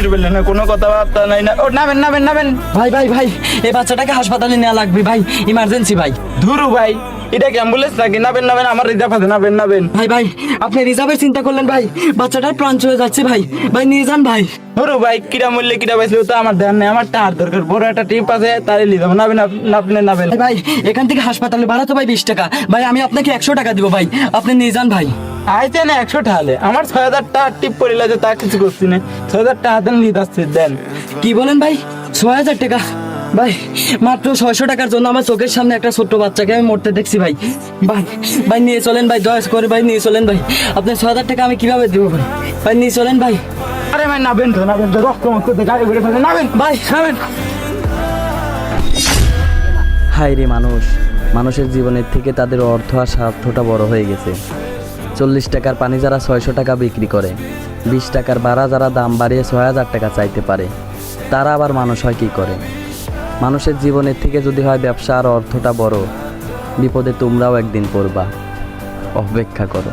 মানুষের বললেন না, কোনো কথাবার্তা নাই না। ও নাবেন নাবেন নাবেন। ভাই ভাই ভাই, এই বাচ্চাটাকে হাসপাতালে নেওয়া লাগবে ভাই, ইমার্জেন্সি ভাই। ধুরু ভাই, এটা কি অ্যাম্বুলেন্স নাকি? নাবেন নাবেন, আমার রিজার্ভ আছে, নাবেন নাবেন। ভাই ভাই, আপনি রিজার্ভের চিন্তা করলেন ভাই, বাচ্চাটার প্রাণ চলে যাচ্ছে ভাই, ভাই নিয়ে যান ভাই। ধরু ভাই, কিরা মূল্যে কিরা পাইছিল তো আমার ধ্যান নেই, আমার টাকার দরকার, বড় একটা টিপ আছে, তাই লিয়ে যাবো। নাবেন আপনি নাবেন। ভাই ভাই, এখান থেকে হাসপাতালে ভাড়া তো ভাই 20 টাকা, ভাই আমি আপনাকে 100 টাকা দিব ভাই, আপনি নিয়ে যান ভাই। আইতে না 100 টাকা, আমার 6000 টাকা টিপ পড়ে আছে, তা কিছু করছি না। 6000 টাকা দেন, লিয়ে যাচ্ছে, দেন। কি বলেন ভাই, 6000 টাকা? ভাই মাত্র 600 টাকার জন্য আমার চোখের সামনে একটা ছোট্ট বাচ্চাকে আমি মরতে দেখছি ভাই। ভাই ভাই নিয়ে চলেন ভাই, দয়া করে ভাই নিয়ে চলেন ভাই, আপনার 6000 টাকা আমি কিভাবে দেবো ভাই? ভাই নিয়ে চলেন ভাই। আরে ভাই নাবেন তো, নাবেন তো, রক্ত মত করতে গাড়ি ঘুরে ফেলে, নাবেন ভাই নাবেন। হায় রে মানুষ, মানুষের জীবনের থেকে তাদের অর্থ আর স্বার্থটা বড় হয়ে গেছে। 40 টাকার পানি যারা 600 টাকা বিক্রি করে, 20 টাকার ভাড়া যারা দাম বাড়িয়ে 6000 টাকা চাইতে পারে, তারা আবার মানুষ হয় কী করে? মানুষের জীবনের থেকে যদি হয় ব্যবসা আর অর্থটা বড়, বিপদে তোমরাও একদিন পড়বা। অপেক্ষা করো।